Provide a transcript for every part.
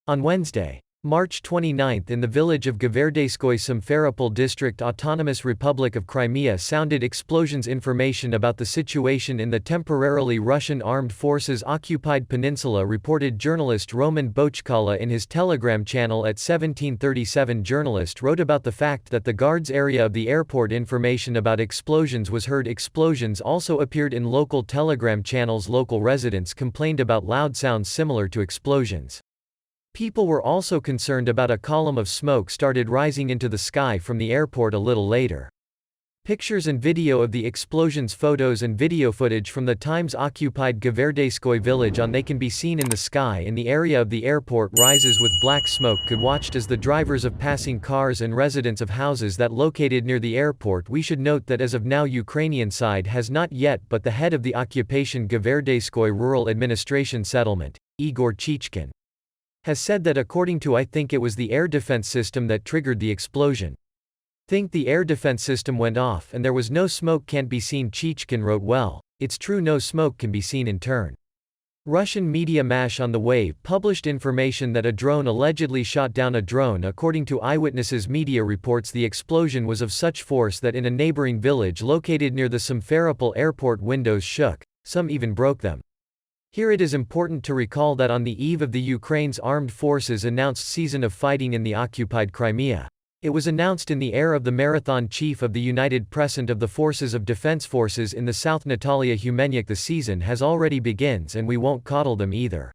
On Wednesday, March 29 in the village of Gverdskoy Simferopol District Autonomous Republic of Crimea sounded explosions. Information about the situation in the temporarily Russian armed forces occupied peninsula, reported journalist Roman Bochkala in his Telegram channel at 1737. Journalist wrote about the fact that the guards area of the airport. Information about explosions was heard. Explosions also appeared in local Telegram channels. Local residents complained about loud sounds similar to explosions. People were also concerned about a column of smoke started rising into the sky from the airport a little later. Pictures and video of the explosions. Photos and video footage from the Times-occupied Gverdskoy village on they can be seen in the sky in the area of the airport rises with black smoke could watched as the drivers of passing cars and residents of houses that located near the airport. We should note that as of now Ukrainian side has not yet, but the head of the occupation Gverdskoy Rural Administration Settlement, Igor Chichkin, has said that according to I think it was the air defense system that triggered the explosion. Think the air defense system went off and there was no smoke can't be seen. Chichkin wrote, well, it's true no smoke can be seen in turn. Russian media Mash on the Wave published information that a drone allegedly shot down a drone. According to eyewitnesses, media reports the explosion was of such force that in a neighboring village located near the Simferopol airport windows shook, some even broke them. Here it is important to recall that on the eve of the Ukraine's armed forces announced season of fighting in the occupied Crimea, it was announced in the air of the Marathon Chief of the United President of the Forces of Defense Forces in the South, Natalia Humeniuk. The season has already begins and we won't coddle them either.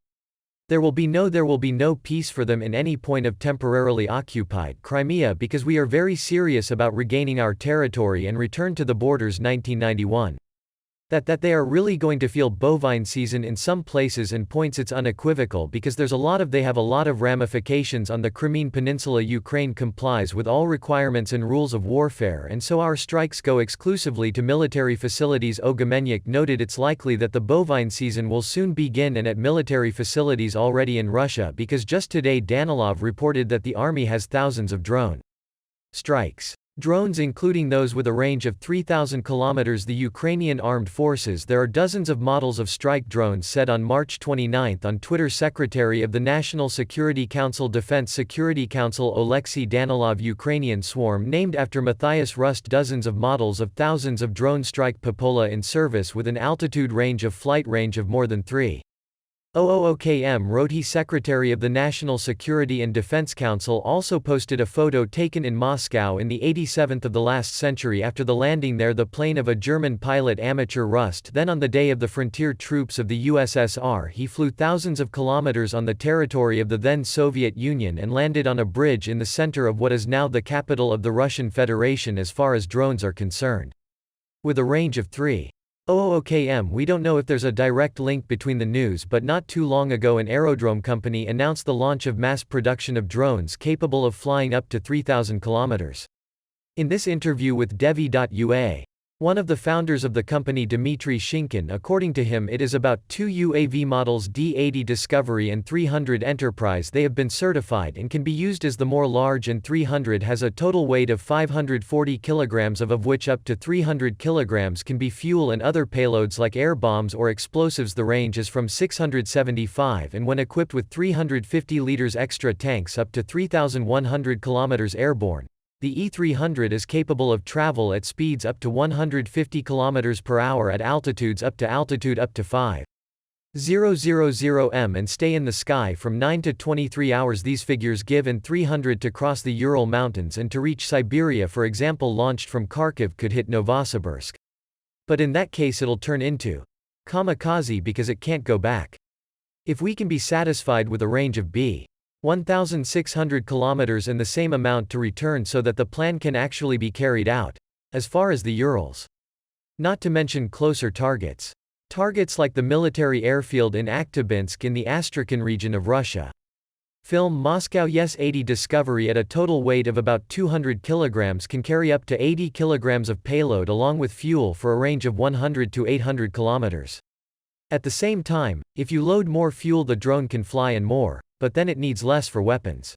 There will be no peace for them in any point of temporarily occupied Crimea because we are very serious about regaining our territory and return to the borders 1991. That they are really going to feel bovine season in some places and points. It's unequivocal because they have a lot of ramifications on the Crimean Peninsula. Ukraine complies with all requirements and rules of warfare, and so our strikes go exclusively to military facilities. Ogamenyuk noted it's likely that the bovine season will soon begin and at military facilities already in Russia because just today Danilov reported that the army has thousands of drone strikes. Drones including those with a range of 3,000 kilometers. The Ukrainian armed forces. There are dozens of models of strike drones, said on March 29 on Twitter Secretary of the National Security Council Defense Security Council Oleksiy Danilov. Ukrainian swarm named after Matthias Rust. Dozens of models of thousands of drone strike Popola in service with an altitude range of flight range of more than 3,000 km, wrote he. Secretary of the National Security and Defense Council also posted a photo taken in Moscow in the 87th of the last century after the landing there the plane of a German pilot amateur Rust. Then on the day of the frontier troops of the USSR he flew thousands of kilometers on the territory of the then Soviet Union and landed on a bridge in the center of what is now the capital of the Russian Federation as far as drones are concerned. With a range of 3,000 km. We don't know if there's a direct link between the news, but not too long ago an aerodrome company announced the launch of mass production of drones capable of flying up to 3,000 km. In this interview with Devi.ua, one of the founders of the company, Dmitry Shinkin, according to him it is about 2 UAV models D80 Discovery and 300 Enterprise. They have been certified and can be used as the more large, and 300 has a total weight of 540 kg of which up to 300 kg can be fuel and other payloads like air bombs or explosives. The range is from 675 and when equipped with 350 liters extra tanks up to 3,100 km airborne. The E-300 is capable of travel at speeds up to 150 km per hour at altitudes up to 5,000 m and stay in the sky from 9 to 23 hours. These figures give and 300 to cross the Ural Mountains and to reach Siberia, for example, launched from Kharkiv could hit Novosibirsk. But in that case it'll turn into kamikaze because it can't go back. If we can be satisfied with a range of 1,600 km and the same amount to return so that the plan can actually be carried out, as far as the Urals. Not to mention closer targets. Targets like the military airfield in Akhtybinsk in the Astrakhan region of Russia. Film Moscow Yes-80 Discovery at a total weight of about 200 kg can carry up to 80 kg of payload along with fuel for a range of 100 to 800 km. At the same time, if you load more fuel the drone can fly and more, but then it needs less for weapons.